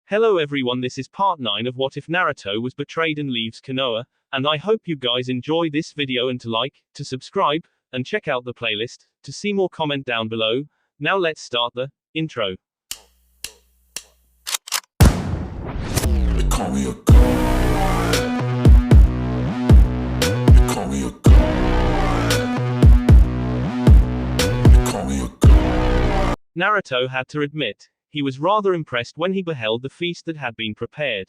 Hello everyone, this is part 9 of What If Naruto Was Betrayed and Leaves Konoha, and I hope you guys enjoy this video and to like, to subscribe, and check out the playlist, to see more comment down below. Now let's start the intro. They call me a god. They call me a god. They call me a god. Naruto had to admit, he was rather impressed when he beheld the feast that had been prepared.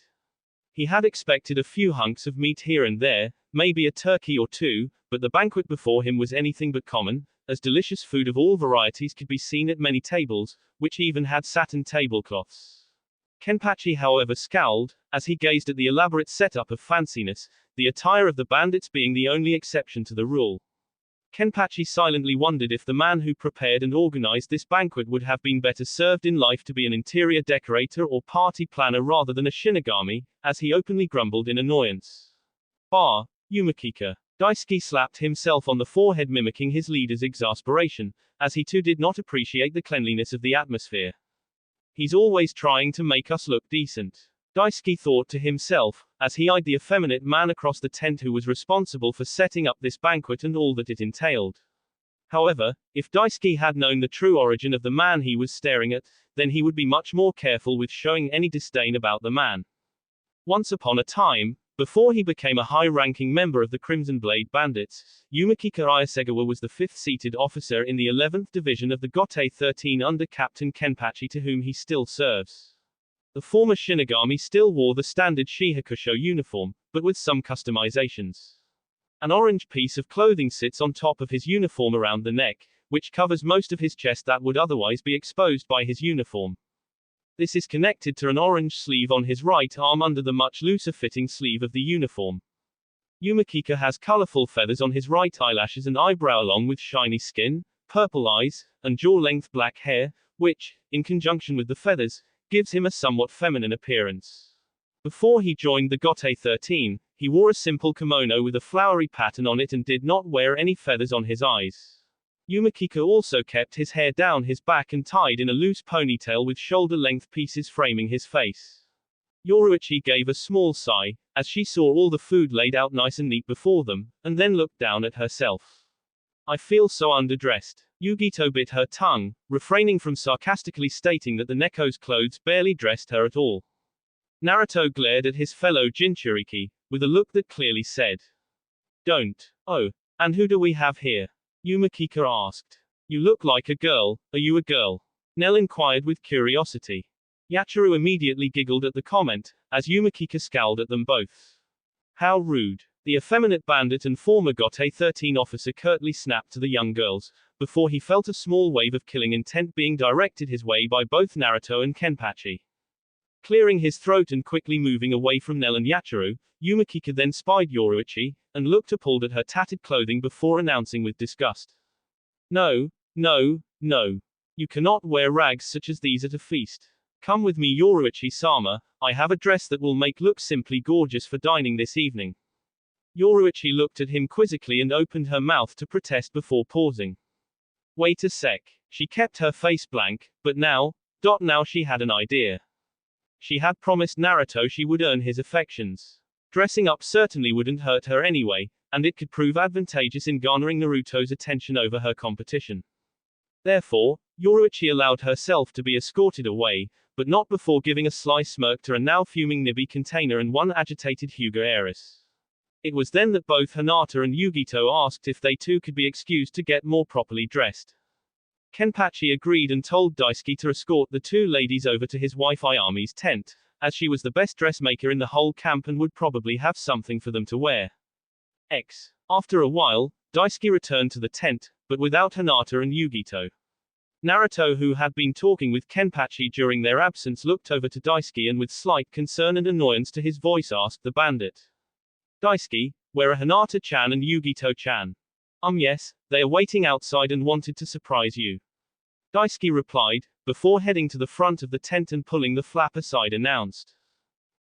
He had expected a few hunks of meat here and there, maybe a turkey or two, but the banquet before him was anything but common, as delicious food of all varieties could be seen at many tables, which even had satin tablecloths. Kenpachi, however, scowled, as he gazed at the elaborate setup of fanciness, the attire of the bandits being the only exception to the rule. Kenpachi silently wondered if the man who prepared and organized this banquet would have been better served in life to be an interior decorator or party planner rather than a Shinigami, as he openly grumbled in annoyance. Bah, Yumikika. Daisuke slapped himself on the forehead, mimicking his leader's exasperation, as he too did not appreciate the cleanliness of the atmosphere. He's always trying to make us look decent, Daisuke thought to himself, as he eyed the effeminate man across the tent who was responsible for setting up this banquet and all that it entailed. However, if Daisuke had known the true origin of the man he was staring at, then he would be much more careful with showing any disdain about the man. Once upon a time, before he became a high-ranking member of the Crimson Blade Bandits, Yumikika Ayasegawa was the 5th-seated officer in the 11th Division of the Banquet 13 under Captain Kenpachi, to whom he still serves. The former Shinigami still wore the standard Shihakusho uniform, but with some customizations. An orange piece of clothing sits on top of his uniform around the neck, which covers most of his chest that would otherwise be exposed by his uniform. This is connected to an orange sleeve on his right arm under the much looser-fitting sleeve of the uniform. Yumikika has colorful feathers on his right eyelashes and eyebrow, along with shiny skin, purple eyes, and jaw-length black hair, which, in conjunction with the feathers, gives him a somewhat feminine appearance. Before he joined the Banquet 13, he wore a simple kimono with a flowery pattern on it and did not wear any feathers on his eyes. Yumikika also kept his hair down his back and tied in a loose ponytail with shoulder-length pieces framing his face. Yoruichi gave a small sigh, as she saw all the food laid out nice and neat before them, and then looked down at herself. I feel so underdressed. Yugito bit her tongue, refraining from sarcastically stating that the Neko's clothes barely dressed her at all. Naruto glared at his fellow Jinchuriki, with a look that clearly said, "Don't." "Oh, and who do we have here?" Yumikika asked. "You look like a girl. Are you a girl?" Nell inquired with curiosity. Yachiru immediately giggled at the comment, as Yumikika scowled at them both. How rude. The effeminate bandit and former Banquet 13 officer curtly snapped to the young girls, before he felt a small wave of killing intent being directed his way by both Naruto and Kenpachi. Clearing his throat and quickly moving away from Nell and Yachiru, Yumikika then spied Yoruichi, and looked appalled at her tattered clothing before announcing with disgust. No, no, no. You cannot wear rags such as these at a feast. Come with me, Yoruichi-sama, I have a dress that will make look simply gorgeous for dining this evening. Yoruichi looked at him quizzically and opened her mouth to protest before pausing. Wait a sec. She kept her face blank, but now she had an idea. She had promised Naruto she would earn his affections. Dressing up certainly wouldn't hurt her anyway, and it could prove advantageous in garnering Naruto's attention over her competition. Therefore, Yoruichi allowed herself to be escorted away, but not before giving a sly smirk to a now fuming Nibi container and one agitated Hyuga heiress. It was then that both Hinata and Yugito asked if they too could be excused to get more properly dressed. Kenpachi agreed and told Daisuke to escort the two ladies over to his wife Ayami's tent, as she was the best dressmaker in the whole camp and would probably have something for them to wear. After a while, Daisuke returned to the tent, but without Hinata and Yugito. Naruto, who had been talking with Kenpachi during their absence, looked over to Daisuke and with slight concern and annoyance to his voice asked the bandit. Daisuke, where are Hinata-chan and Yugito-chan? Yes, they are waiting outside and wanted to surprise you. Daisuke replied, before heading to the front of the tent and pulling the flap aside announced.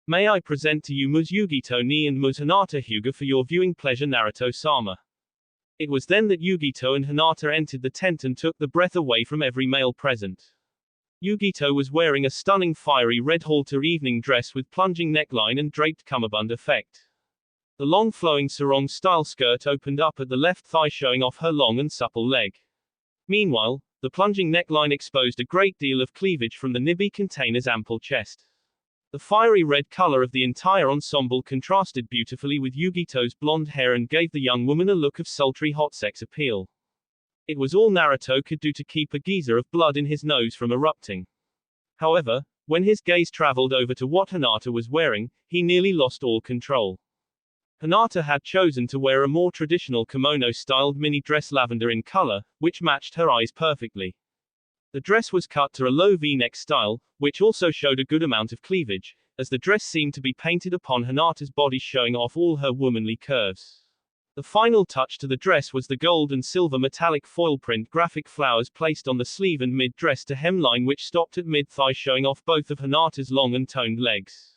May I present to you Ms. Yugito ni and Ms. Hinata Hyuga for your viewing pleasure, Naruto-sama. It was then that Yugito and Hinata entered the tent and took the breath away from every male present. Yugito was wearing a stunning fiery red halter evening dress with plunging neckline and draped cummerbund effect. The long flowing sarong-style skirt opened up at the left thigh showing off her long and supple leg. Meanwhile, the plunging neckline exposed a great deal of cleavage from the nibi container's ample chest. The fiery red color of the entire ensemble contrasted beautifully with Yugito's blonde hair and gave the young woman a look of sultry hot sex appeal. It was all Naruto could do to keep a geyser of blood in his nose from erupting. However, when his gaze traveled over to what Hinata was wearing, he nearly lost all control. Hinata had chosen to wear a more traditional kimono-styled mini dress lavender in color, which matched her eyes perfectly. The dress was cut to a low V-neck style, which also showed a good amount of cleavage, as the dress seemed to be painted upon Hinata's body showing off all her womanly curves. The final touch to the dress was the gold and silver metallic foil print graphic flowers placed on the sleeve and mid-dress to hemline which stopped at mid-thigh showing off both of Hinata's long and toned legs.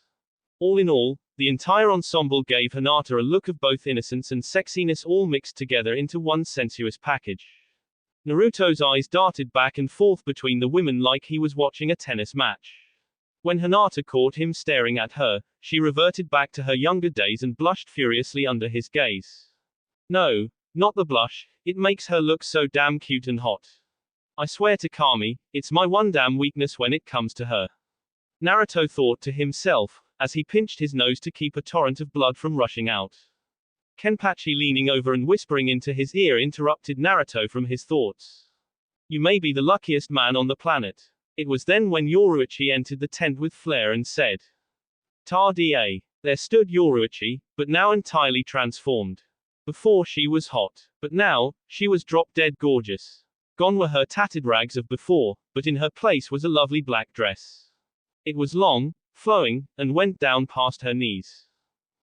All in all, the entire ensemble gave Hinata a look of both innocence and sexiness all mixed together into one sensuous package. Naruto's eyes darted back and forth between the women like he was watching a tennis match. When Hinata caught him staring at her, she reverted back to her younger days and blushed furiously under his gaze. No, not the blush, it makes her look so damn cute and hot. I swear to Kami, it's my one damn weakness when it comes to her. Naruto thought to himself, as he pinched his nose to keep a torrent of blood from rushing out. Kenpachi leaning over and whispering into his ear interrupted Naruto from his thoughts. You may be the luckiest man on the planet. It was then when Yoruichi entered the tent with flair and said. Ta-da! There stood Yoruichi, but now entirely transformed. Before she was hot, but now, she was drop-dead gorgeous. Gone were her tattered rags of before, but in her place was a lovely black dress. It was long, flowing, and went down past her knees.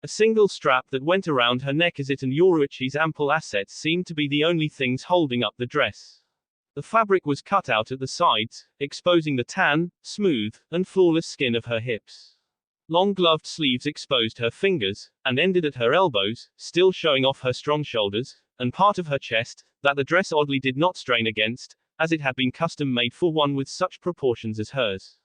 A single strap that went around her neck as it and Yoruichi's ample assets seemed to be the only things holding up the dress. The fabric was cut out at the sides, exposing the tan, smooth, and flawless skin of her hips. Long gloved sleeves exposed her fingers, and ended at her elbows, still showing off her strong shoulders, and part of her chest, that the dress oddly did not strain against, as it had been custom made for one with such proportions as hers.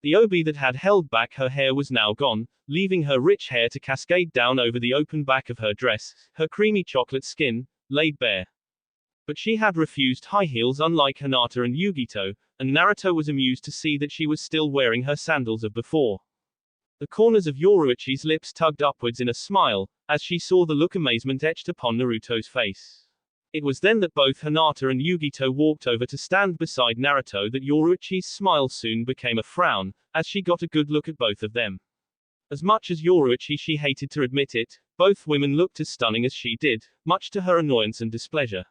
The obi that had held back her hair was now gone, leaving her rich hair to cascade down over the open back of her dress, her creamy chocolate skin, laid bare. But she had refused high heels unlike Hinata and Yugito, and Naruto was amused to see that she was still wearing her sandals of before. The corners of Yoruichi's lips tugged upwards in a smile, as she saw the look amazement etched upon Naruto's face. It was then that both Hinata and Yugito walked over to stand beside Naruto that Yoruichi's smile soon became a frown, as she got a good look at both of them. As much as Yoruichi she hated to admit it, both women looked as stunning as she did, much to her annoyance and displeasure.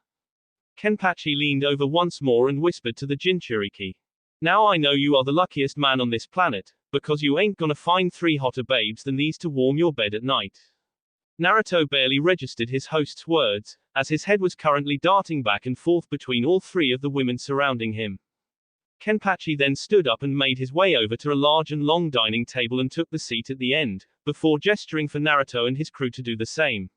Kenpachi leaned over once more and whispered to the Jinchuriki. Now I know you are the luckiest man on this planet, because you ain't gonna find 3 hotter babes than these to warm your bed at night. Naruto barely registered his host's words, as his head was currently darting back and forth between all 3 of the women surrounding him. Kenpachi then stood up and made his way over to a large and long dining table and took the seat at the end, before gesturing for Naruto and his crew to do the same.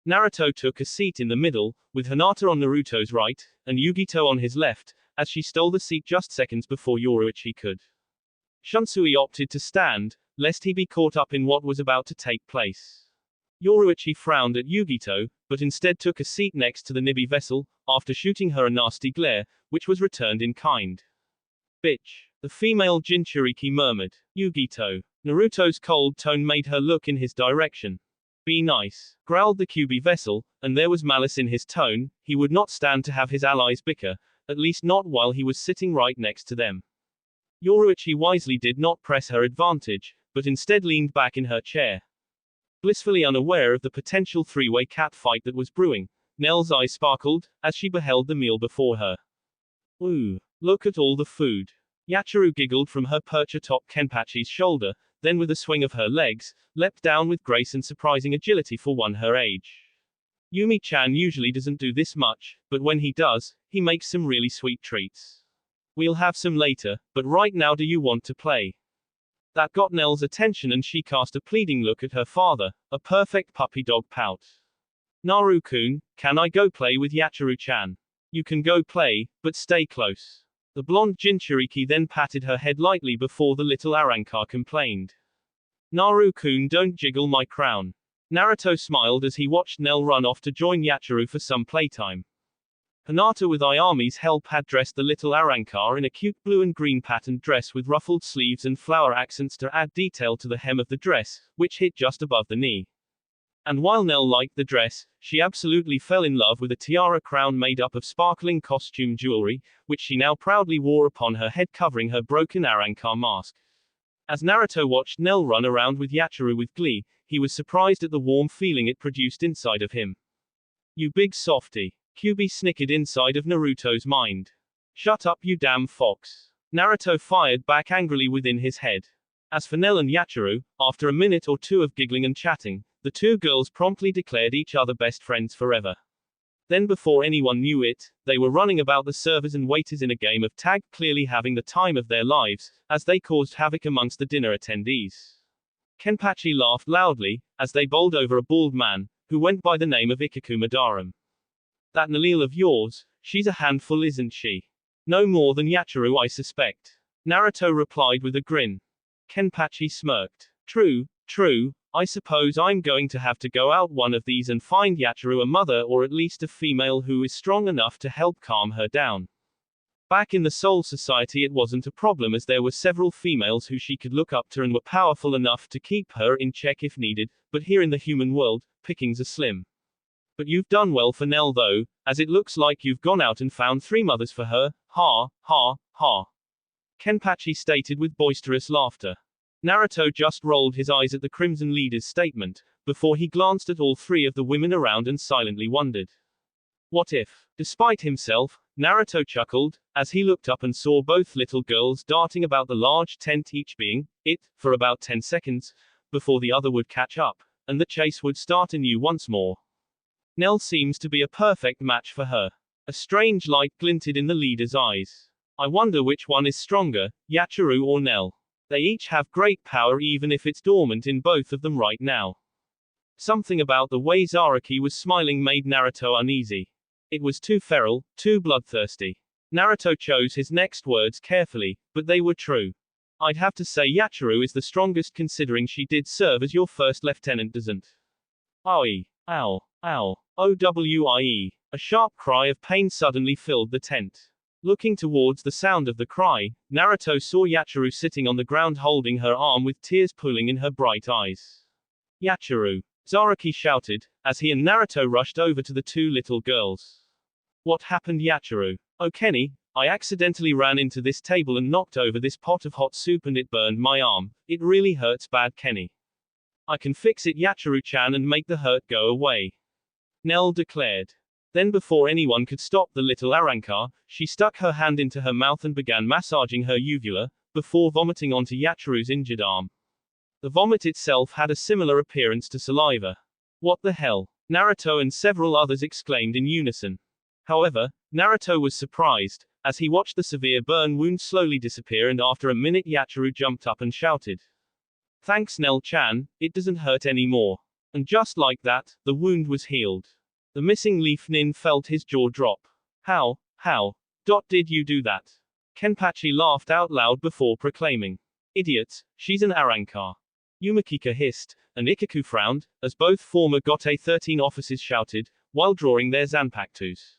Naruto took a seat in the middle, with Hinata on Naruto's right, and Yugito on his left, as she stole the seat just seconds before Yoruichi could. Shunsui opted to stand, lest he be caught up in what was about to take place. Yoruichi frowned at Yugito, but instead took a seat next to the Nibi vessel, after shooting her a nasty glare, which was returned in kind. Bitch. The female Jinchuriki murmured. Yugito. Naruto's cold tone made her look in his direction. Be nice, growled the Kyubi vessel, and there was malice in his tone. He would not stand to have his allies bicker, at least not while he was sitting right next to them. Yoruichi wisely did not press her advantage, but instead leaned back in her chair. Blissfully unaware of the potential 3-way cat fight that was brewing, Nell's eyes sparkled, as she beheld the meal before her. Ooh, look at all the food. Yachiru giggled from her perch atop Kenpachi's shoulder, then with a swing of her legs, leapt down with grace and surprising agility for one her age. Yumi-chan usually doesn't do this much, but when he does, he makes some really sweet treats. We'll have some later, but right now do you want to play? That got Nell's attention and she cast a pleading look at her father, a perfect puppy dog pout. Naru-kun, can I go play with Yachiru-chan? You can go play, but stay close. The blonde Jinchuriki then patted her head lightly before the little Arrancar complained. Naru-kun, don't jiggle my crown. Naruto smiled as he watched Nell run off to join Yachiru for some playtime. Hinata with Ayami's help had dressed the little Arrancar in a cute blue and green patterned dress with ruffled sleeves and flower accents to add detail to the hem of the dress, which hit just above the knee. And while Nell liked the dress, she absolutely fell in love with a tiara crown made up of sparkling costume jewelry, which she now proudly wore upon her head covering her broken Arrancar mask. As Naruto watched Nell run around with Yachiru with glee, he was surprised at the warm feeling it produced inside of him. You big softy. Kyuubi snickered inside of Naruto's mind. Shut up, you damn fox. Naruto fired back angrily within his head. As for Nell and Yachiru, after a minute or two of giggling and chatting, the two girls promptly declared each other best friends forever. Then before anyone knew it, they were running about the servers and waiters in a game of tag, clearly having the time of their lives, as they caused havoc amongst the dinner attendees. Kenpachi laughed loudly, as they bowled over a bald man, who went by the name of Ikaku Madaram. That Nalil of yours, she's a handful, isn't she? No more than Yachiru, I suspect. Naruto replied with a grin. Kenpachi smirked. True, I suppose I'm going to have to go out one of these and find Yachiru a mother or at least a female who is strong enough to help calm her down. Back in the Soul Society it wasn't a problem as there were several females who she could look up to and were powerful enough to keep her in check if needed, but here in the human world, pickings are slim. But you've done well for Nell though, as it looks like you've gone out and found 3 mothers for her, ha, ha, ha. Kenpachi stated with boisterous laughter. Naruto just rolled his eyes at the Crimson Leader's statement, before he glanced at all 3 of the women around and silently wondered. What if? Despite himself, Naruto chuckled, as he looked up and saw both little girls darting about the large tent, each being it, for about 10 seconds, before the other would catch up, and the chase would start anew once more. Nell seems to be a perfect match for her. A strange light glinted in the leader's eyes. I wonder which one is stronger, Yachiru or Nell. They each have great power even if it's dormant in both of them right now. Something about the way Zaraki was smiling made Naruto uneasy. It was too feral, too bloodthirsty. Naruto chose his next words carefully, but they were true. I'd have to say Yachiru is the strongest considering she did serve as your first lieutenant, doesn't? Owie. Ow. Ow. OWIE. A sharp cry of pain suddenly filled the tent. Looking towards the sound of the cry, Naruto saw Yachiru sitting on the ground holding her arm with tears pooling in her bright eyes. Yachiru! Zaraki shouted, as he and Naruto rushed over to the 2 little girls. What happened, Yachiru? Oh Kenny, I accidentally ran into this table and knocked over this pot of hot soup and it burned my arm. It really hurts bad, Kenny. I can fix it, Yachiru-chan, and make the hurt go away. Nell declared. Then before anyone could stop the little Arrancar, she stuck her hand into her mouth and began massaging her uvula, before vomiting onto Yachiru's injured arm. The vomit itself had a similar appearance to saliva. What the hell? Naruto and several others exclaimed in unison. However, Naruto was surprised, as he watched the severe burn wound slowly disappear, and after a minute Yachiru jumped up and shouted. Thanks Nell-chan, it doesn't hurt anymore. And just like that, the wound was healed. The missing Leaf Nin felt his jaw drop. How did you do that? Kenpachi laughed out loud before proclaiming. Idiots, she's an Arrancar. Yumikika hissed, and Ikaku frowned, as both former Gote 13 officers shouted, while drawing their zanpakutos.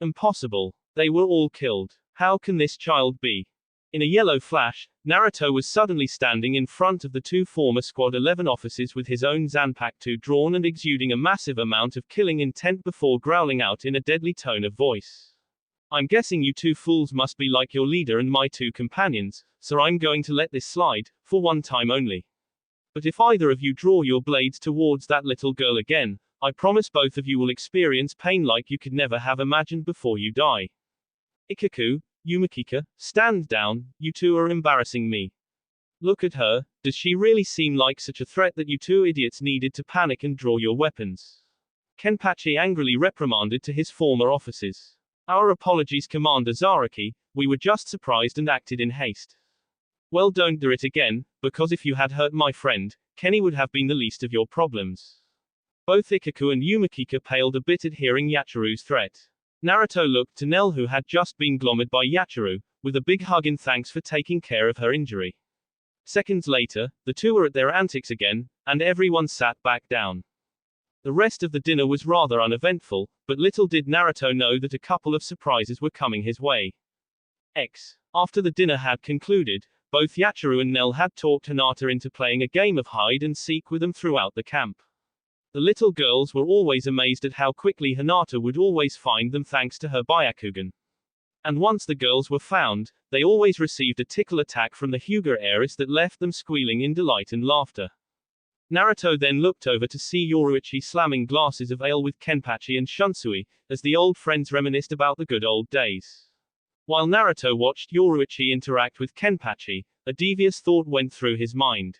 Impossible. They were all killed. How can this child be? In a yellow flash, Naruto was suddenly standing in front of the 2 former Squad 11 officers with his own zanpakuto drawn and exuding a massive amount of killing intent before growling out in a deadly tone of voice. I'm guessing you 2 fools must be like your leader and my 2 companions, so I'm going to let this slide, for one time only. But if either of you draw your blades towards that little girl again, I promise both of you will experience pain like you could never have imagined before you die. Ikaku, Yumikika, stand down, you 2 are embarrassing me. Look at her, does she really seem like such a threat that you 2 idiots needed to panic and draw your weapons? Kenpachi angrily reprimanded to his former officers. Our apologies, Commander Zaraki, we were just surprised and acted in haste. Well, don't do it again, because if you had hurt my friend, Kenny would have been the least of your problems. Both Ikaku and Yumikika paled a bit at hearing Yachiru's threat. Naruto looked to Nell, who had just been glommed by Yachiru, with a big hug in thanks for taking care of her injury. Seconds later, the two were at their antics again, and everyone sat back down. The rest of the dinner was rather uneventful, but little did Naruto know that a couple of surprises were coming his way. After the dinner had concluded, both Yachiru and Nell had talked Hinata into playing a game of hide and seek with them throughout the camp. The little girls were always amazed at how quickly Hinata would always find them thanks to her Byakugan. And once the girls were found, they always received a tickle attack from the Hyuga heiress that left them squealing in delight and laughter. Naruto then looked over to see Yoruichi slamming glasses of ale with Kenpachi and Shunsui, as the old friends reminisced about the good old days. While Naruto watched Yoruichi interact with Kenpachi, a devious thought went through his mind.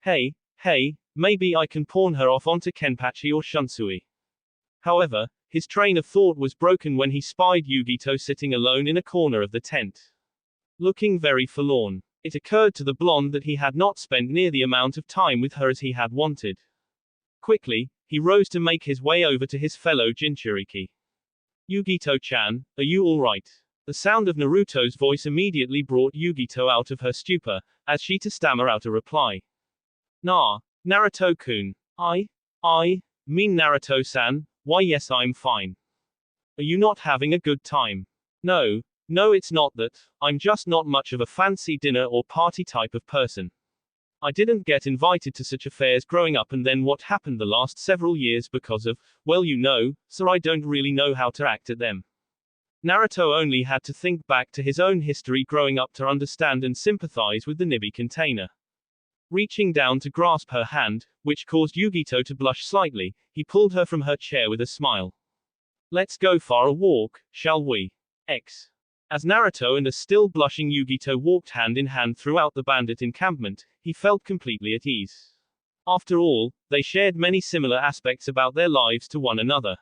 Hey, maybe I can pawn her off onto Kenpachi or Shunsui. However, his train of thought was broken when he spied Yugito sitting alone in a corner of the tent. Looking very forlorn. It occurred to the blonde that he had not spent near the amount of time with her as he had wanted. Quickly, he rose to make his way over to his fellow Jinchuriki. Yugito-chan, are you alright? The sound of Naruto's voice immediately brought Yugito out of her stupor, as she to stammer out a reply. Nah, Naruto-kun. I mean Naruto-san, why yes I'm fine. Are you not having a good time? No, it's not that, I'm just not much of a fancy dinner or party type of person. I didn't get invited to such affairs growing up, and then what happened the last several years because of, well you know, so I don't really know how to act at them. Naruto only had to think back to his own history growing up to understand and sympathize with the Nibi container. Reaching down to grasp her hand, which caused Yugito to blush slightly, he pulled her from her chair with a smile. Let's go for a walk, shall we? As Naruto and a still blushing Yugito walked hand in hand throughout the bandit encampment, he felt completely at ease. After all, they shared many similar aspects about their lives to one another.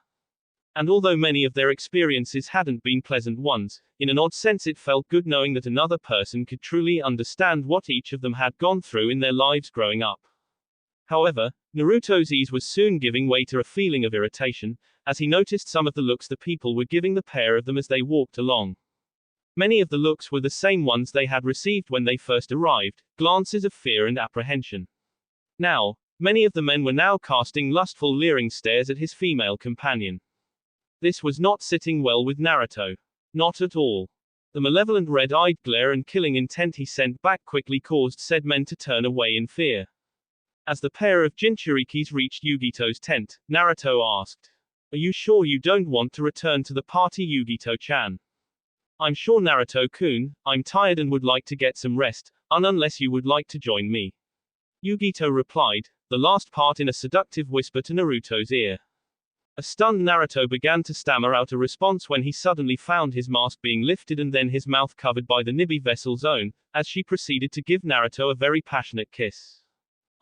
And although many of their experiences hadn't been pleasant ones, in an odd sense it felt good knowing that another person could truly understand what each of them had gone through in their lives growing up. However, Naruto's ease was soon giving way to a feeling of irritation, as he noticed some of the looks the people were giving the pair of them as they walked along. Many of the looks were the same ones they had received when they first arrived, glances of fear and apprehension. Now, many of the men were now casting lustful leering stares at his female companion. This was not sitting well with Naruto. Not at all. The malevolent red-eyed glare and killing intent he sent back quickly caused said men to turn away in fear. As the pair of Jinchurikis reached Yugito's tent, Naruto asked, "Are you sure you don't want to return to the party, Yugito-chan?" "I'm sure, Naruto-kun, I'm tired and would like to get some rest, unless you would like to join me." Yugito replied, the last part in a seductive whisper to Naruto's ear. A stunned Naruto began to stammer out a response when he suddenly found his mask being lifted and then his mouth covered by the Nibi vessel's own, as she proceeded to give Naruto a very passionate kiss.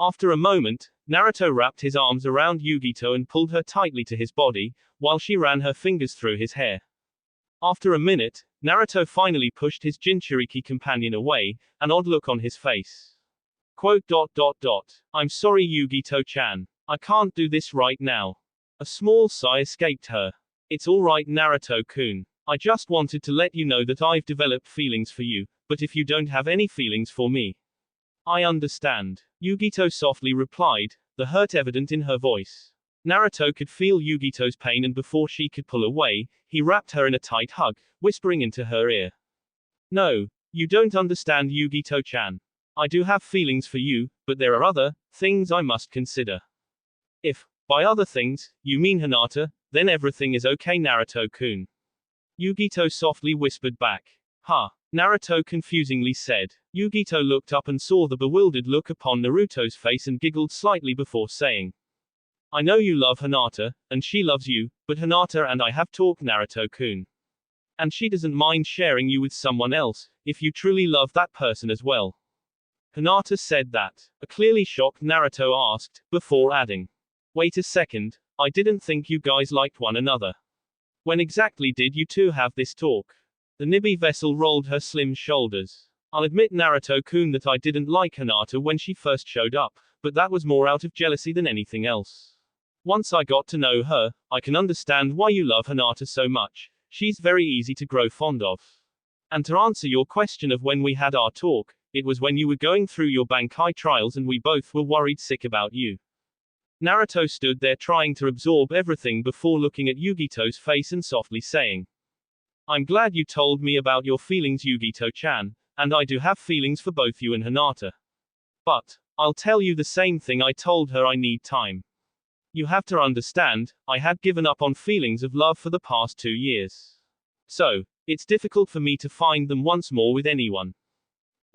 After a moment, Naruto wrapped his arms around Yugito and pulled her tightly to his body, while she ran her fingers through his hair. After a minute, Naruto finally pushed his Jinchuriki companion away, an odd look on his face. I'm sorry, Yugito-chan. I can't do this right now. A small sigh escaped her. It's alright, Naruto-kun. I just wanted to let you know that I've developed feelings for you, but if you don't have any feelings for me. I understand. Yugito softly replied, the hurt evident in her voice. Naruto could feel Yugito's pain, and before she could pull away, he wrapped her in a tight hug, whispering into her ear. No, you don't understand, Yugito-chan. I do have feelings for you, but there are other things I must consider. If, by other things, you mean Hinata, then everything is okay, Naruto-kun. Yugito softly whispered back. Ha, Naruto confusingly said. Yugito looked up and saw the bewildered look upon Naruto's face and giggled slightly before saying, I know you love Hinata, and she loves you, but Hinata and I have talked, Naruto-kun. And she doesn't mind sharing you with someone else, if you truly love that person as well. Hinata said that. A clearly shocked Naruto asked, before adding, wait a second, I didn't think you guys liked one another. When exactly did you two have this talk? The Nibi vessel rolled her slim shoulders. I'll admit, Naruto-kun, that I didn't like Hinata when she first showed up, but that was more out of jealousy than anything else. Once I got to know her, I can understand why you love Hinata so much. She's very easy to grow fond of. And to answer your question of when we had our talk, it was when you were going through your Bankai trials and we both were worried sick about you. Naruto stood there trying to absorb everything before looking at Yugito's face and softly saying, I'm glad you told me about your feelings, Yugito-chan, and I do have feelings for both you and Hinata. But, I'll tell you the same thing I told her, I need time. You have to understand, I had given up on feelings of love for the past 2 years. So, it's difficult for me to find them once more with anyone.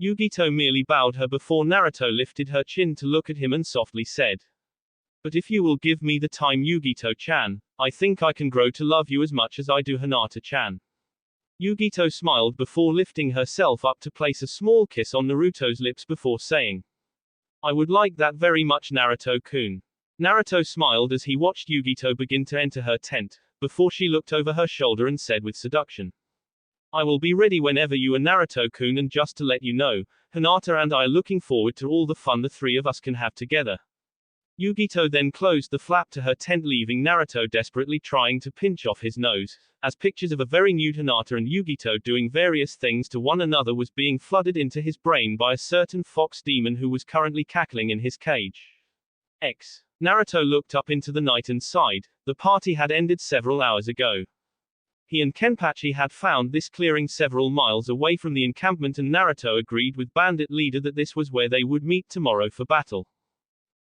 Yugito merely bowed her before Naruto lifted her chin to look at him and softly said, but if you will give me the time, Yugito-chan, I think I can grow to love you as much as I do Hinata-chan. Yugito smiled before lifting herself up to place a small kiss on Naruto's lips before saying, I would like that very much, Naruto-kun. Naruto smiled as he watched Yugito begin to enter her tent, before she looked over her shoulder and said with seduction, I will be ready whenever you are, Naruto-kun, and just to let you know, Hinata and I are looking forward to all the fun the three of us can have together. Yugito then closed the flap to her tent, leaving Naruto desperately trying to pinch off his nose, as pictures of a very nude Hinata and Yugito doing various things to one another was being flooded into his brain by a certain fox demon who was currently cackling in his cage. Naruto looked up into the night and sighed. The party had ended several hours ago. He and Kenpachi had found this clearing several miles away from the encampment, and Naruto agreed with Bandit Leader that this was where they would meet tomorrow for battle.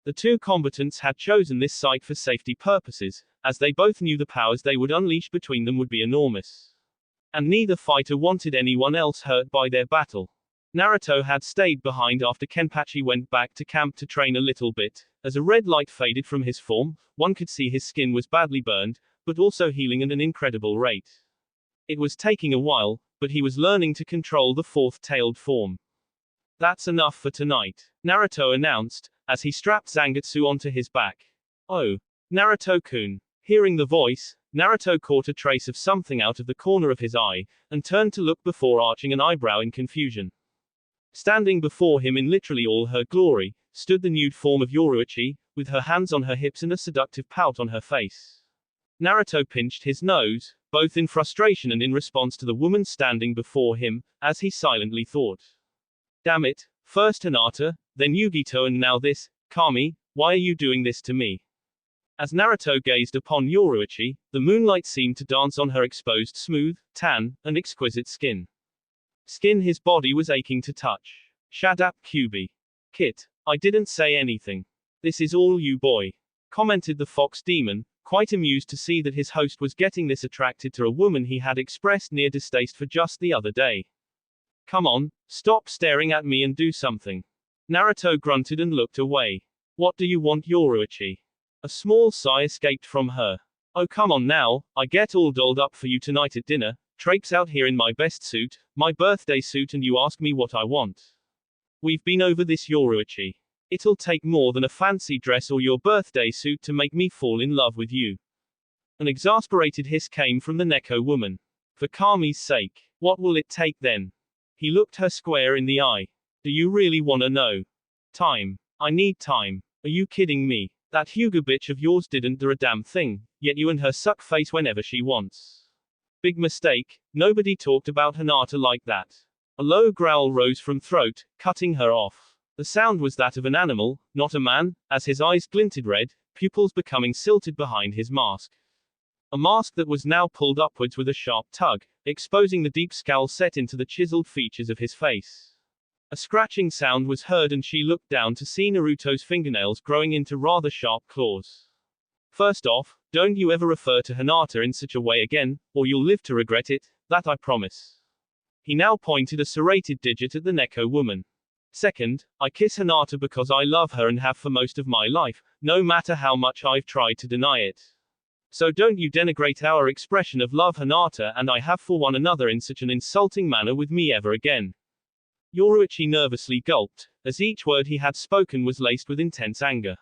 The two combatants had chosen this site for safety purposes, as they both knew the powers they would unleash between them would be enormous. And neither fighter wanted anyone else hurt by their battle. Naruto had stayed behind after Kenpachi went back to camp to train a little bit. As a red light faded from his form, one could see his skin was badly burned, but also healing at an incredible rate. It was taking a while, but he was learning to control the fourth-tailed form. That's enough for tonight, Naruto announced, as he strapped Zangetsu onto his back. Oh, Naruto-kun. Hearing the voice, Naruto caught a trace of something out of the corner of his eye, and turned to look before arching an eyebrow in confusion. Standing before him in literally all her glory, stood the nude form of Yoruichi, with her hands on her hips and a seductive pout on her face. Naruto pinched his nose, both in frustration and in response to the woman standing before him, as he silently thought. Damn it, first Hinata, then Yugito and now this, Kami, why are you doing this to me? As Naruto gazed upon Yoruichi, the moonlight seemed to dance on her exposed smooth, tan, and exquisite skin. Skin his body was aching to touch. Shut up, QB. Kit, I didn't say anything. This is all you, boy. Commented the fox demon, quite amused to see that his host was getting this attracted to a woman he had expressed near distaste for just the other day. Come on, stop staring at me and do something. Naruto grunted and looked away. What do you want, Yoruichi? A small sigh escaped from her. Oh come on now, I get all dolled up for you tonight at dinner, traipse out here in my best suit, my birthday suit, and you ask me what I want. We've been over this, Yoruichi. It'll take more than a fancy dress or your birthday suit to make me fall in love with you. An exasperated hiss came from the Neko woman. For Kami's sake, what will it take then? He looked her square in the eye. Do you really wanna know? Time. I need time. Are you kidding me? That Hyuga bitch of yours didn't do a damn thing, yet you and her suck face whenever she wants. Big mistake, nobody talked about Hinata like that. A low growl rose from throat, cutting her off. The sound was that of an animal, not a man, as his eyes glinted red, pupils becoming silted behind his mask. A mask that was now pulled upwards with a sharp tug, exposing the deep scowl set into the chiseled features of his face. A scratching sound was heard and she looked down to see Naruto's fingernails growing into rather sharp claws. First off, don't you ever refer to Hinata in such a way again, or you'll live to regret it, that I promise. He now pointed a serrated digit at the Neko woman. Second, I kiss Hinata because I love her and have for most of my life, no matter how much I've tried to deny it. So don't you denigrate our expression of love Hinata and I have for one another in such an insulting manner with me ever again. Yoruichi nervously gulped, as each word he had spoken was laced with intense anger.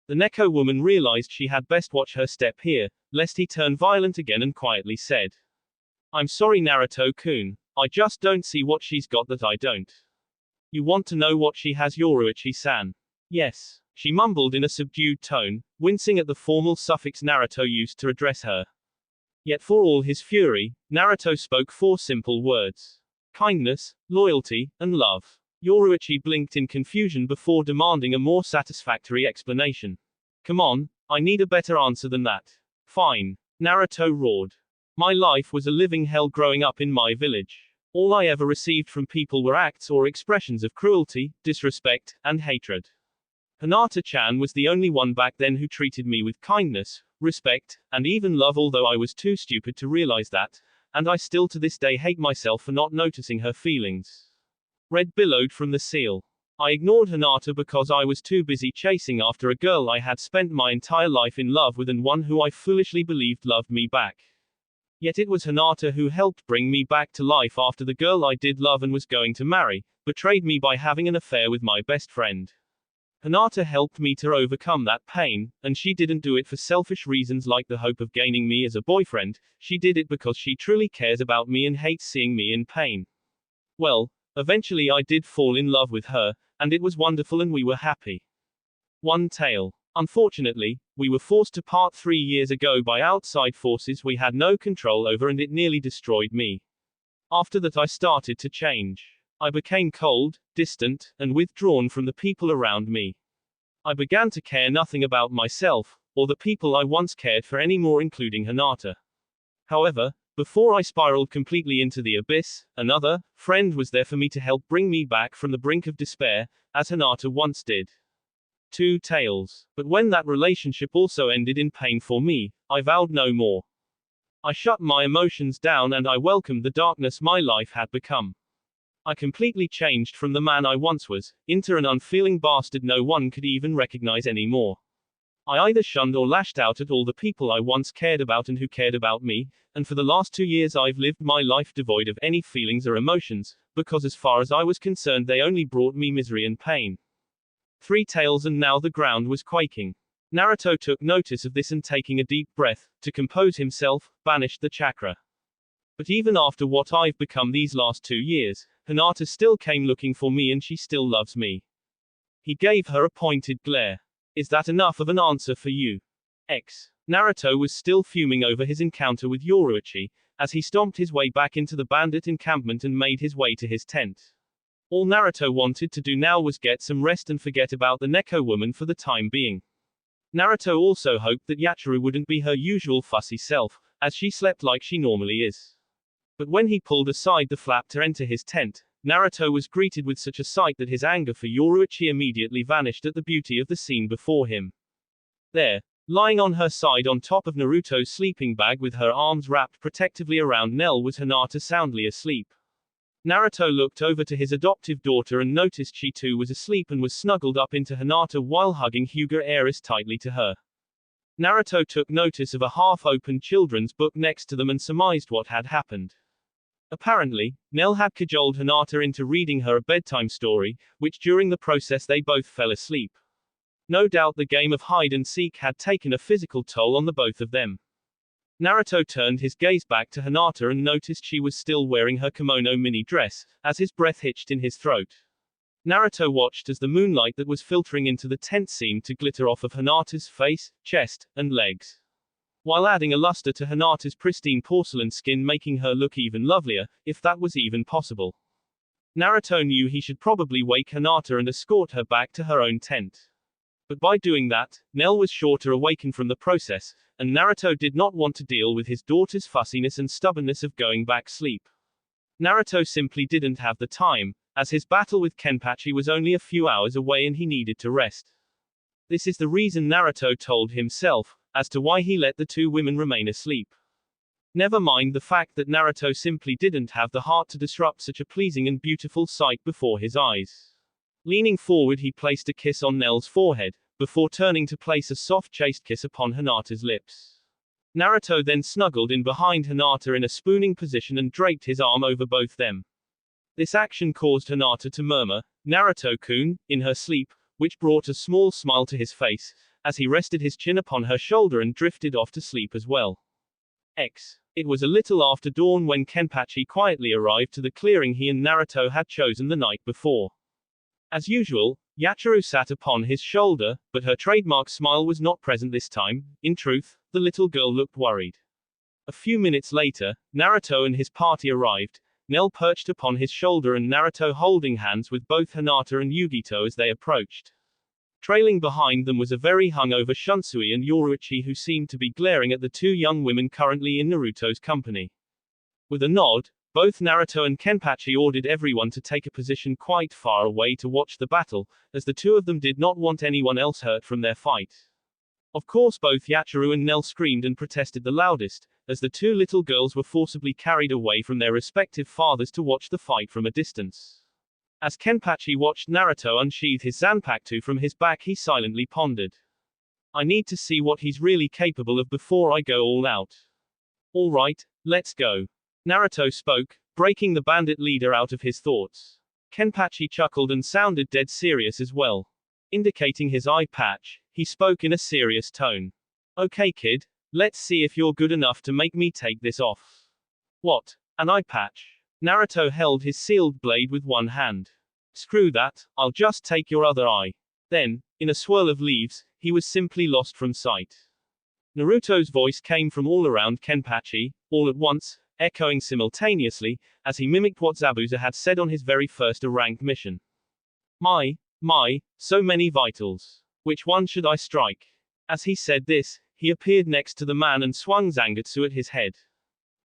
The Neko woman realized she had best watch her step here, lest he turn violent again, and quietly said, I'm sorry Naruto-kun, I just don't see what she's got that I don't. You want to know what she has, Yoruichi-san? Yes, she mumbled in a subdued tone, wincing at the formal suffix Naruto used to address her. Yet for all his fury, Naruto spoke 4 simple words. kindness, loyalty, and love. Yoruichi blinked in confusion before demanding a more satisfactory explanation. Come on, I need a better answer than that. Fine. Naruto roared. My life was a living hell growing up in my village. All I ever received from people were acts or expressions of cruelty, disrespect, and hatred. Hinata-chan was the only one back then who treated me with kindness, respect, and even love, although I was too stupid to realize that, and I still to this day hate myself for not noticing her feelings. Red billowed from the seal. I ignored Hinata because I was too busy chasing after a girl I had spent my entire life in love with and one who I foolishly believed loved me back. Yet it was Hinata who helped bring me back to life after the girl I did love and was going to marry betrayed me by having an affair with my best friend. Hinata helped me to overcome that pain, and she didn't do it for selfish reasons like the hope of gaining me as a boyfriend. She did it because she truly cares about me and hates seeing me in pain. Well, eventually I did fall in love with her, and it was wonderful and we were happy. One tale. Unfortunately, we were forced to part 3 years ago by outside forces we had no control over, and it nearly destroyed me. After that I started to change. I became cold, distant, and withdrawn from the people around me. I began to care nothing about myself, or the people I once cared for anymore, including Hinata. However, before I spiraled completely into the abyss, another friend was there for me to help bring me back from the brink of despair, as Hinata once did. Two tales. But when that relationship also ended in pain for me, I vowed no more. I shut my emotions down and I welcomed the darkness my life had become. I completely changed from the man I once was, into an unfeeling bastard no one could even recognize anymore. I either shunned or lashed out at all the people I once cared about and who cared about me, and for the last 2 years I've lived my life devoid of any feelings or emotions, because as far as I was concerned they only brought me misery and pain. 3 tales, and now the ground was quaking. Naruto took notice of this and, taking a deep breath, to compose himself, banished the chakra. But even after what I've become these last 2 years, Hinata still came looking for me and she still loves me. He gave her a pointed glare. Is that enough of an answer for you? Naruto was still fuming over his encounter with Yoruichi, as he stomped his way back into the bandit encampment and made his way to his tent. All Naruto wanted to do now was get some rest and forget about the Neko woman for the time being. Naruto also hoped that Yachiru wouldn't be her usual fussy self, as she slept like she normally is. But when he pulled aside the flap to enter his tent, Naruto was greeted with such a sight that his anger for Yoruichi immediately vanished at the beauty of the scene before him. There, lying on her side on top of Naruto's sleeping bag with her arms wrapped protectively around Nell, was Hinata, soundly asleep. Naruto looked over to his adoptive daughter and noticed she too was asleep and was snuggled up into Hinata while hugging Hyuga Aris tightly to her. Naruto took notice of a half-opened children's book next to them and surmised what had happened. Apparently, Nell had cajoled Hinata into reading her a bedtime story, which during the process they both fell asleep. No doubt the game of hide-and-seek had taken a physical toll on the both of them. Naruto turned his gaze back to Hinata and noticed she was still wearing her kimono mini dress, as his breath hitched in his throat. Naruto watched as the moonlight that was filtering into the tent seemed to glitter off of Hinata's face, chest, and legs, while adding a luster to Hinata's pristine porcelain skin, making her look even lovelier, if that was even possible. Naruto knew he should probably wake Hinata and escort her back to her own tent. But by doing that, Nell was sure to awaken from the process, and Naruto did not want to deal with his daughter's fussiness and stubbornness of going back sleep. Naruto simply didn't have the time, as his battle with Kenpachi was only a few hours away and he needed to rest. This is the reason, Naruto told himself, as to why he let the 2 women remain asleep. Never mind the fact that Naruto simply didn't have the heart to disrupt such a pleasing and beautiful sight before his eyes. Leaning forward, he placed a kiss on Nell's forehead, before turning to place a soft chaste kiss upon Hinata's lips. Naruto then snuggled in behind Hinata in a spooning position and draped his arm over both them. This action caused Hinata to murmur, "Naruto-kun," in her sleep, which brought a small smile to his face, as he rested his chin upon her shoulder and drifted off to sleep as well. It was a little after dawn when Kenpachi quietly arrived to the clearing he and Naruto had chosen the night before. As usual, Yachiru sat upon his shoulder, but her trademark smile was not present this time. In truth, the little girl looked worried. A few minutes later, Naruto and his party arrived, Nell perched upon his shoulder and Naruto holding hands with both Hinata and Yugito as they approached. Trailing behind them was a very hungover Shunsui and Yoruichi who seemed to be glaring at the two young women currently in Naruto's company. With a nod, both Naruto and Kenpachi ordered everyone to take a position quite far away to watch the battle, as the two of them did not want anyone else hurt from their fight. Of course both Yachiru and Nell screamed and protested the loudest, as the two little girls were forcibly carried away from their respective fathers to watch the fight from a distance. As Kenpachi watched Naruto unsheath his Zanpakuto from his back, he silently pondered. I need to see what he's really capable of before I go all out. Alright, let's go. Naruto spoke, breaking the bandit leader out of his thoughts. Kenpachi chuckled and sounded dead serious as well. Indicating his eye patch, he spoke in a serious tone. Okay kid, let's see if you're good enough to make me take this off. What? An eye patch? Naruto held his sealed blade with one hand. Screw that, I'll just take your other eye. Then, in a swirl of leaves, he was simply lost from sight. Naruto's voice came from all around Kenpachi, all at once, echoing simultaneously, as he mimicked what Zabuza had said on his very first A-rank mission. My, so many vitals. Which one should I strike? As he said this, he appeared next to the man and swung Zangetsu at his head.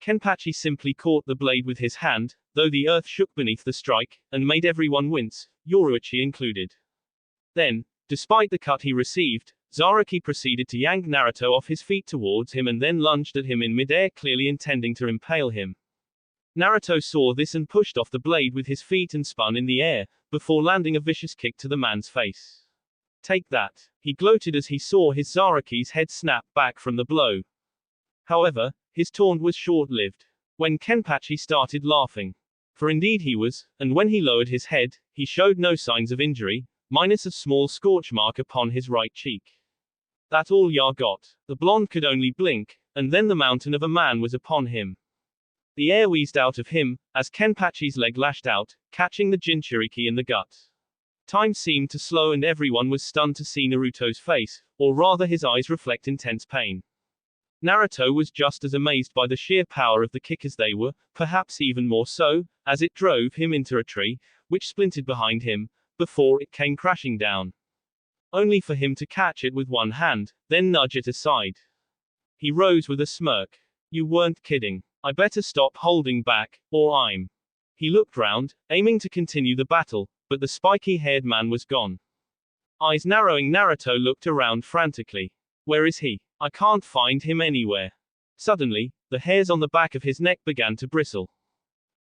Kenpachi simply caught the blade with his hand, though the earth shook beneath the strike, and made everyone wince, Yoruichi included. Then, despite the cut he received, Zaraki proceeded to yank Naruto off his feet towards him and then lunged at him in midair, clearly intending to impale him. Naruto saw this and pushed off the blade with his feet and spun in the air, before landing a vicious kick to the man's face. Take that, he gloated as he saw his Zaraki's head snap back from the blow. However, his taunt was short-lived. When Kenpachi started laughing. For indeed he was, and when he lowered his head, he showed no signs of injury, minus a small scorch mark upon his right cheek. That all ya got. The blonde could only blink, and then the mountain of a man was upon him. The air wheezed out of him, as Kenpachi's leg lashed out, catching the Jinchuriki in the gut. Time seemed to slow and everyone was stunned to see Naruto's face, or rather his eyes reflect intense pain. Naruto was just as amazed by the sheer power of the kick as they were, perhaps even more so, as it drove him into a tree, which splintered behind him, before it came crashing down. Only for him to catch it with one hand, then nudge it aside. He rose with a smirk. You weren't kidding. I better stop holding back, or I'm. He looked round, aiming to continue the battle, but the spiky-haired man was gone. Eyes narrowing, Naruto looked around frantically. Where is he? I can't find him anywhere. Suddenly, the hairs on the back of his neck began to bristle.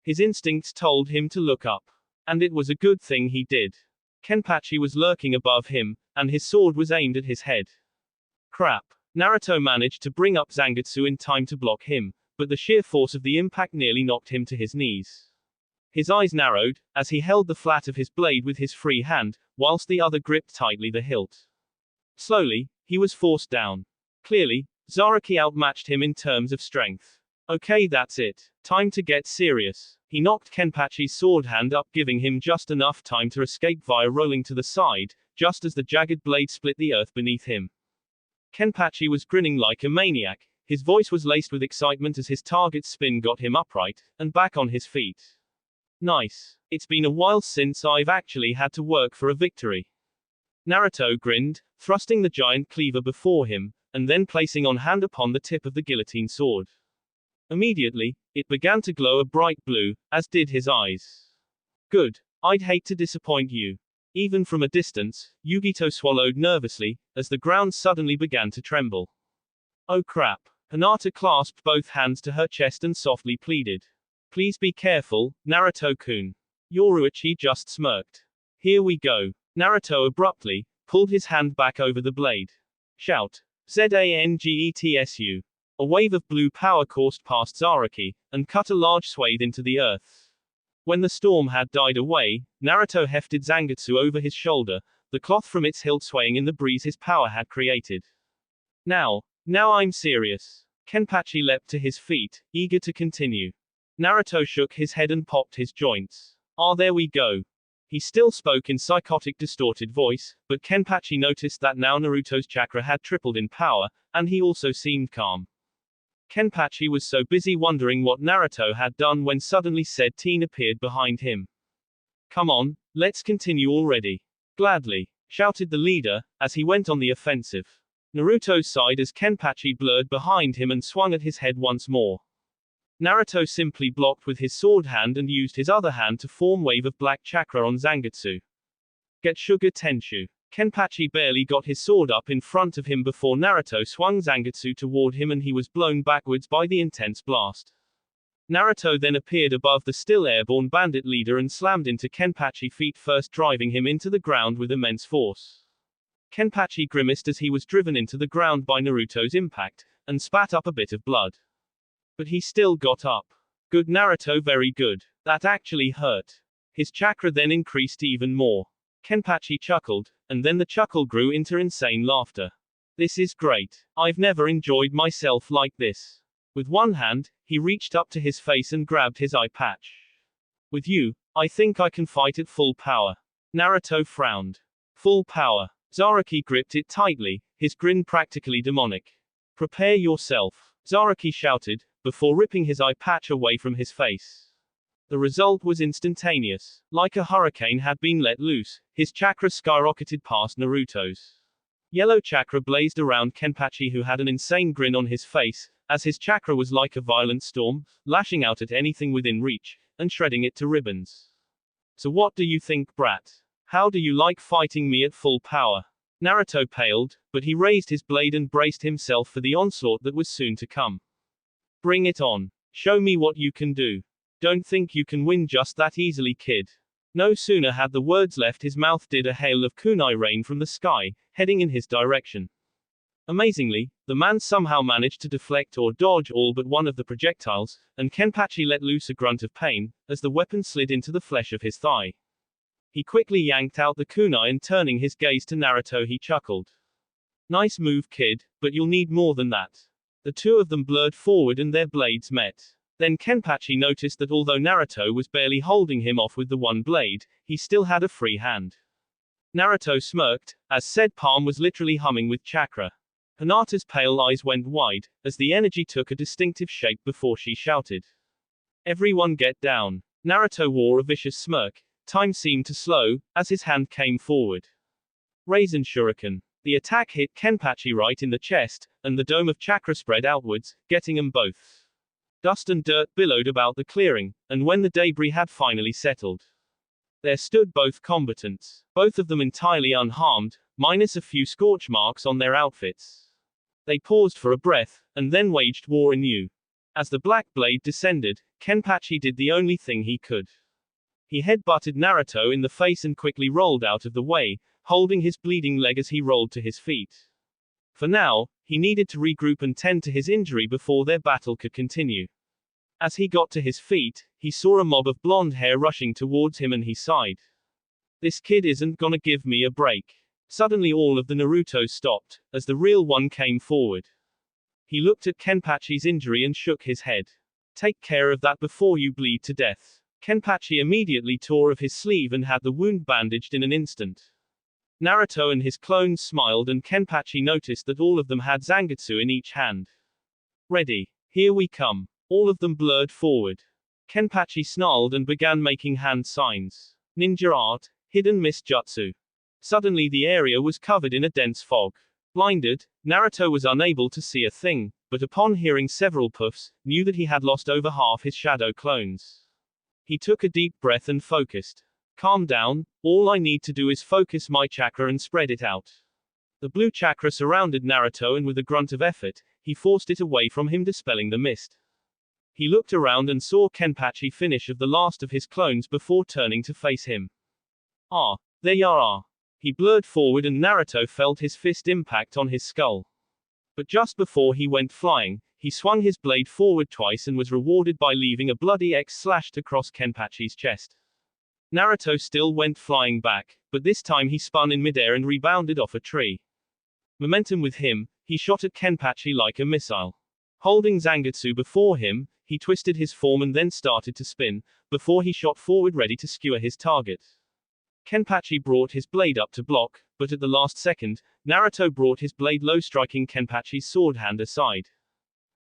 His instincts told him to look up. And it was a good thing he did. Kenpachi was lurking above him, and his sword was aimed at his head. Crap. Naruto managed to bring up Zangetsu in time to block him, but the sheer force of the impact nearly knocked him to his knees. His eyes narrowed, as he held the flat of his blade with his free hand, whilst the other gripped tightly the hilt. Slowly, he was forced down. Clearly, Zaraki outmatched him in terms of strength. Okay, that's it. Time to get serious. He knocked Kenpachi's sword hand up, giving him just enough time to escape via rolling to the side, just as the jagged blade split the earth beneath him. Kenpachi was grinning like a maniac. His voice was laced with excitement as his target's spin got him upright, and back on his feet. Nice. It's been a while since I've actually had to work for a victory. Naruto grinned, thrusting the giant cleaver before him, and then placing on hand upon the tip of the guillotine sword. Immediately, it began to glow a bright blue, as did his eyes. Good. I'd hate to disappoint you. Even from a distance, Yugito swallowed nervously, as the ground suddenly began to tremble. Oh crap. Hinata clasped both hands to her chest and softly pleaded. Please be careful, Naruto-kun. Yoruichi just smirked. Here we go. Naruto abruptly pulled his hand back over the blade. Shout. Zangetsu. A wave of blue power coursed past Zaraki, and cut a large swathe into the earth. When the storm had died away, Naruto hefted Zangetsu over his shoulder, the cloth from its hilt swaying in the breeze his power had created. Now I'm serious. Kenpachi leapt to his feet, eager to continue. Naruto shook his head and popped his joints. There we go. He still spoke in psychotic distorted voice, but Kenpachi noticed that now Naruto's chakra had tripled in power, and he also seemed calm. Kenpachi was so busy wondering what Naruto had done when suddenly said teen appeared behind him. Come on, let's continue already. Gladly, shouted the leader, as he went on the offensive. Naruto sighed as Kenpachi blurred behind him and swung at his head once more. Naruto simply blocked with his sword hand and used his other hand to form wave of black chakra on Zangetsu. Get Sugar Tenshu. Kenpachi barely got his sword up in front of him before Naruto swung Zangetsu toward him and he was blown backwards by the intense blast. Naruto then appeared above the still airborne bandit leader and slammed into Kenpachi feet first, driving him into the ground with immense force. Kenpachi grimaced as he was driven into the ground by Naruto's impact, and spat up a bit of blood. But he still got up. Good Naruto, very good. That actually hurt. His chakra then increased even more. Kenpachi chuckled, and then the chuckle grew into insane laughter. This is great. I've never enjoyed myself like this. With one hand, he reached up to his face and grabbed his eye patch. With you, I think I can fight at full power. Naruto frowned. Full power. Zaraki gripped it tightly, his grin practically demonic. Prepare yourself, Zaraki shouted, before ripping his eye patch away from his face. The result was instantaneous. Like a hurricane had been let loose, his chakra skyrocketed past Naruto's. Yellow chakra blazed around Kenpachi, who had an insane grin on his face, as his chakra was like a violent storm, lashing out at anything within reach, and shredding it to ribbons. So what do you think, brat? How do you like fighting me at full power? Naruto paled, but he raised his blade and braced himself for the onslaught that was soon to come. Bring it on. Show me what you can do. Don't think you can win just that easily, kid. No sooner had the words left his mouth did a hail of kunai rain from the sky, heading in his direction. Amazingly, the man somehow managed to deflect or dodge all but one of the projectiles, and Kenpachi let loose a grunt of pain, as the weapon slid into the flesh of his thigh. He quickly yanked out the kunai and turning his gaze to Naruto he chuckled. Nice move, kid, but you'll need more than that. The two of them blurred forward and their blades met. Then Kenpachi noticed that although Naruto was barely holding him off with the one blade, he still had a free hand. Naruto smirked, as said palm was literally humming with chakra. Hinata's pale eyes went wide, as the energy took a distinctive shape before she shouted. Everyone get down. Naruto wore a vicious smirk. Time seemed to slow, as his hand came forward. Raisin Shuriken. The attack hit Kenpachi right in the chest, and the dome of chakra spread outwards, getting them both. Dust and dirt billowed about the clearing, and when the debris had finally settled, there stood both combatants, both of them entirely unharmed, minus a few scorch marks on their outfits. They paused for a breath, and then waged war anew. As the black blade descended, Kenpachi did the only thing he could. He headbutted Naruto in the face and quickly rolled out of the way, holding his bleeding leg as he rolled to his feet. For now, he needed to regroup and tend to his injury before their battle could continue. As he got to his feet, he saw a mob of blonde hair rushing towards him and he sighed. This kid isn't gonna give me a break. Suddenly all of the Narutos stopped, as the real one came forward. He looked at Kenpachi's injury and shook his head. Take care of that before you bleed to death. Kenpachi immediately tore off his sleeve and had the wound bandaged in an instant. Naruto and his clones smiled and Kenpachi noticed that all of them had Zangetsu in each hand. Ready. Here we come. All of them blurred forward. Kenpachi snarled and began making hand signs. Ninja art, hidden mist jutsu. Suddenly the area was covered in a dense fog. Blinded, Naruto was unable to see a thing, but upon hearing several puffs, knew that he had lost over half his shadow clones. He took a deep breath and focused. Calm down, all I need to do is focus my chakra and spread it out. The blue chakra surrounded Naruto and with a grunt of effort, he forced it away from him, dispelling the mist. He looked around and saw Kenpachi finish of the last of his clones before turning to face him. Ah, there you are. He blurred forward and Naruto felt his fist impact on his skull. But just before he went flying, he swung his blade forward twice and was rewarded by leaving a bloody X slashed across Kenpachi's chest. Naruto still went flying back, but this time he spun in midair and rebounded off a tree. Momentum with him, he shot at Kenpachi like a missile. Holding Zangetsu before him, he twisted his form and then started to spin, before he shot forward ready to skewer his target. Kenpachi brought his blade up to block, but at the last second, Naruto brought his blade low, striking Kenpachi's sword hand aside.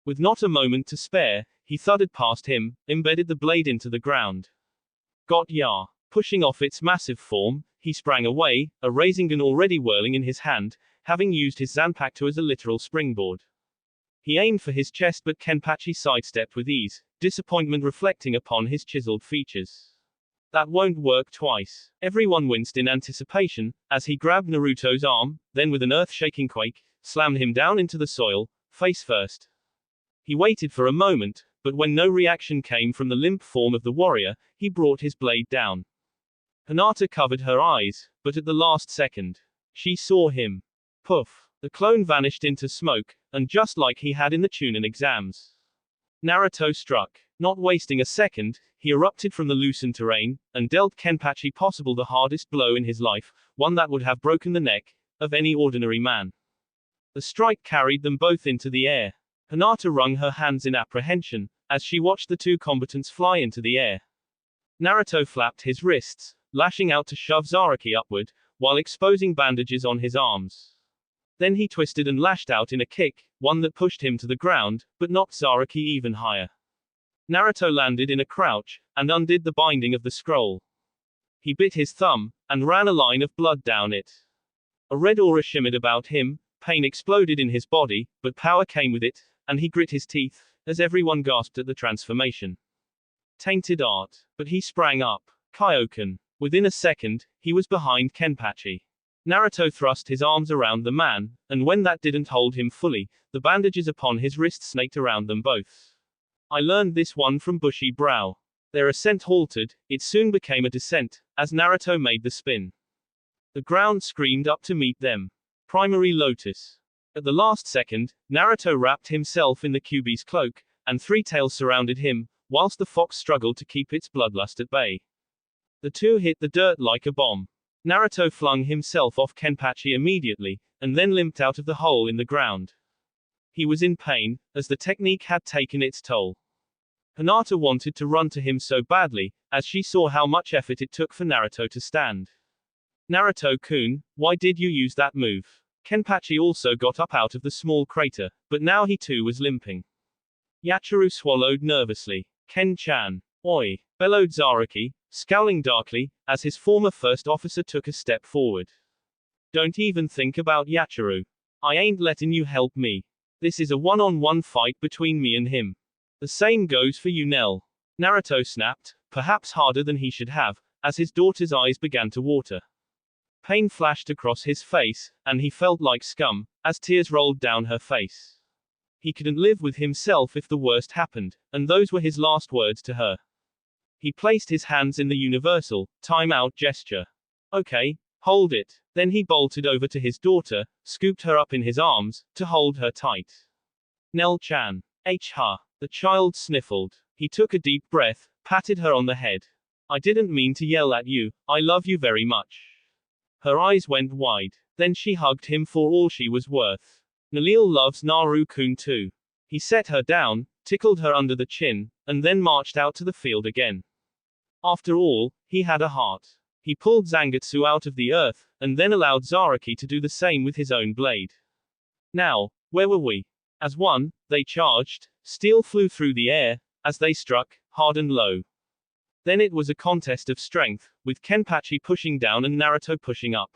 With not a moment to spare, he thudded past him, embedded the blade into the ground. Got ya. Pushing off its massive form, he sprang away, a Rasengan already whirling in his hand, having used his Zanpakuto as a literal springboard. He aimed for his chest but Kenpachi sidestepped with ease, disappointment reflecting upon his chiseled features. That won't work twice. Everyone winced in anticipation, as he grabbed Naruto's arm, then with an earth-shaking quake, slammed him down into the soil, face first. He waited for a moment, but when no reaction came from the limp form of the warrior, he brought his blade down. Hinata covered her eyes, but at the last second, she saw him. Poof! The clone vanished into smoke, and just like he had in the Chunin exams. Naruto struck. Not wasting a second, he erupted from the loosened terrain, and dealt Kenpachi possible the hardest blow in his life, one that would have broken the neck of any ordinary man. The strike carried them both into the air. Hinata wrung her hands in apprehension, as she watched the two combatants fly into the air. Naruto flapped his wrists, lashing out to shove Zaraki upward, while exposing bandages on his arms. Then he twisted and lashed out in a kick, one that pushed him to the ground, but knocked Zaraki even higher. Naruto landed in a crouch, and undid the binding of the scroll. He bit his thumb, and ran a line of blood down it. A red aura shimmered about him, pain exploded in his body, but power came with it, and he grit his teeth, as everyone gasped at the transformation. Tainted art. But he sprang up. Kaioken. Within a second, he was behind Kenpachi. Naruto thrust his arms around the man, and when that didn't hold him fully, the bandages upon his wrists snaked around them both. I learned this one from Bushy Brow. Their ascent halted, it soon became a descent, as Naruto made the spin. The ground screamed up to meet them. Primary Lotus. At the last second, Naruto wrapped himself in the Kyuubi's cloak, and three tails surrounded him, whilst the fox struggled to keep its bloodlust at bay. The two hit the dirt like a bomb. Naruto flung himself off Kenpachi immediately, and then limped out of the hole in the ground. He was in pain, as the technique had taken its toll. Hinata wanted to run to him so badly, as she saw how much effort it took for Naruto to stand. Naruto-kun, why did you use that move? Kenpachi also got up out of the small crater, but now he too was limping. Yachiru swallowed nervously. Ken-chan. Oi! Bellowed Zaraki, scowling darkly, as his former first officer took a step forward. Don't even think about Yachiru. I ain't letting you help me. This is a one-on-one fight between me and him. The same goes for you, Nell. Naruto snapped, perhaps harder than he should have, as his daughter's eyes began to water. Pain flashed across his face, and he felt like scum, as tears rolled down her face. He couldn't live with himself if the worst happened, and those were his last words to her. He placed his hands in the universal, time-out gesture. Okay, hold it. Then he bolted over to his daughter, scooped her up in his arms, to hold her tight. Nell-chan. Ha. The child sniffled. He took a deep breath, patted her on the head. I didn't mean to yell at you, I love you very much. Her eyes went wide. Then she hugged him for all she was worth. Nalil loves Naru-kun too. He set her down, tickled her under the chin, and then marched out to the field again. After all, he had a heart. He pulled Zangetsu out of the earth, and then allowed Zaraki to do the same with his own blade. Now, where were we? As one, they charged, steel flew through the air, as they struck, hard and low. Then it was a contest of strength, with Kenpachi pushing down and Naruto pushing up.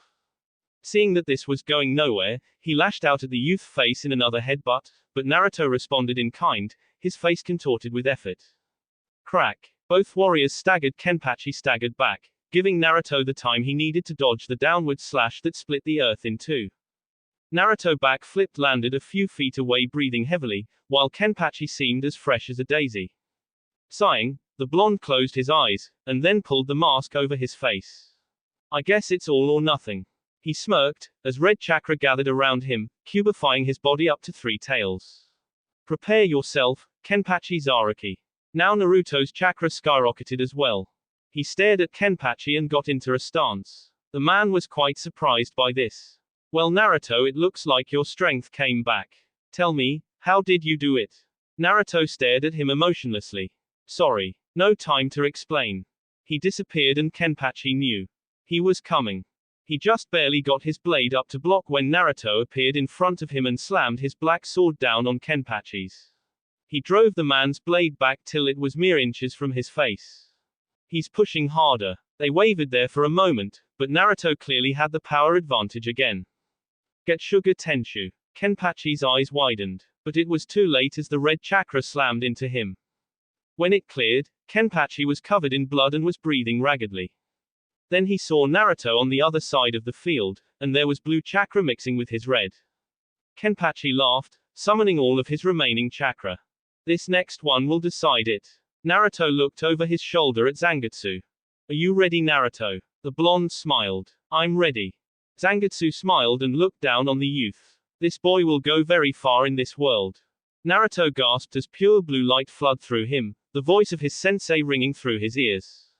Seeing that this was going nowhere, he lashed out at the youth's face in another headbutt, but Naruto responded in kind, his face contorted with effort. Crack. Both warriors staggered. Kenpachi staggered back, giving Naruto the time he needed to dodge the downward slash that split the earth in two. Naruto back-flipped, landed a few feet away breathing heavily, while Kenpachi seemed as fresh as a daisy. Sighing, the blonde closed his eyes, and then pulled the mask over his face. I guess it's all or nothing. He smirked, as red chakra gathered around him, cubifying his body up to 3 tails. Prepare yourself, Kenpachi Zaraki. Now Naruto's chakra skyrocketed as well. He stared at Kenpachi and got into a stance. The man was quite surprised by this. Well, Naruto, it looks like your strength came back. Tell me, how did you do it? Naruto stared at him emotionlessly. Sorry. No time to explain. He disappeared and Kenpachi knew. He was coming. He just barely got his blade up to block when Naruto appeared in front of him and slammed his black sword down on Kenpachi's. He drove the man's blade back till it was mere inches from his face. He's pushing harder. They wavered there for a moment, but Naruto clearly had the power advantage again. Get Sugar Tenshu. Kenpachi's eyes widened, but it was too late as the red chakra slammed into him. When it cleared, Kenpachi was covered in blood and was breathing raggedly. Then he saw Naruto on the other side of the field, and there was blue chakra mixing with his red. Kenpachi laughed, summoning all of his remaining chakra. This next one will decide it. Naruto looked over his shoulder at Zangetsu. Are you ready, Naruto? The blonde smiled. I'm ready. Zangetsu smiled and looked down on the youth. This boy will go very far in this world. Naruto gasped as pure blue light flooded through him, the voice of his sensei ringing through his ears.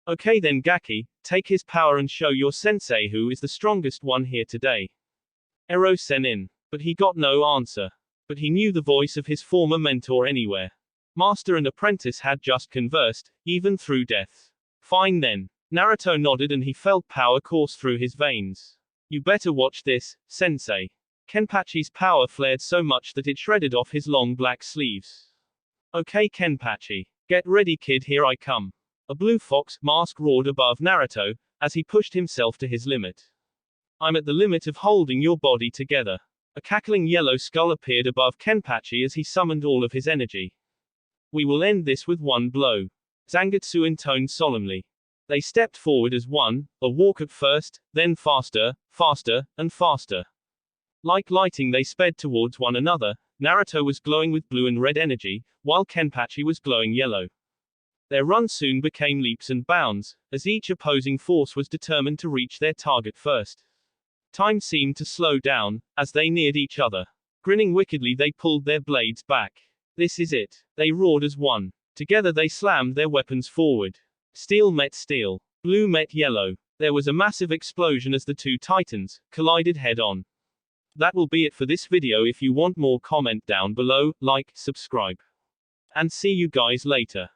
Okay then Gaki, take his power and show your sensei who is the strongest one here today. Ero Senin. But he got no answer. But he knew the voice of his former mentor anywhere. Master and apprentice had just conversed, even through death. Fine then. Naruto nodded and he felt power course through his veins. You better watch this, sensei. Kenpachi's power flared so much that it shredded off his long black sleeves. Okay Kenpachi. Get ready kid, here I come. A blue fox mask roared above Naruto, as he pushed himself to his limit. I'm at the limit of holding your body together. A cackling yellow skull appeared above Kenpachi as he summoned all of his energy. We will end this with one blow. Zangetsu intoned solemnly. They stepped forward as one, a walk at first, then faster, faster, and faster. Like lighting they sped towards one another. Naruto was glowing with blue and red energy, while Kenpachi was glowing yellow. Their run soon became leaps and bounds, as each opposing force was determined to reach their target first. Time seemed to slow down, as they neared each other. Grinning wickedly they pulled their blades back. This is it. They roared as one. Together they slammed their weapons forward. Steel met steel. Blue met yellow. There was a massive explosion as the two titans collided head-on. That will be it for this video. If you want more, comment down below, like, subscribe. And see you guys later.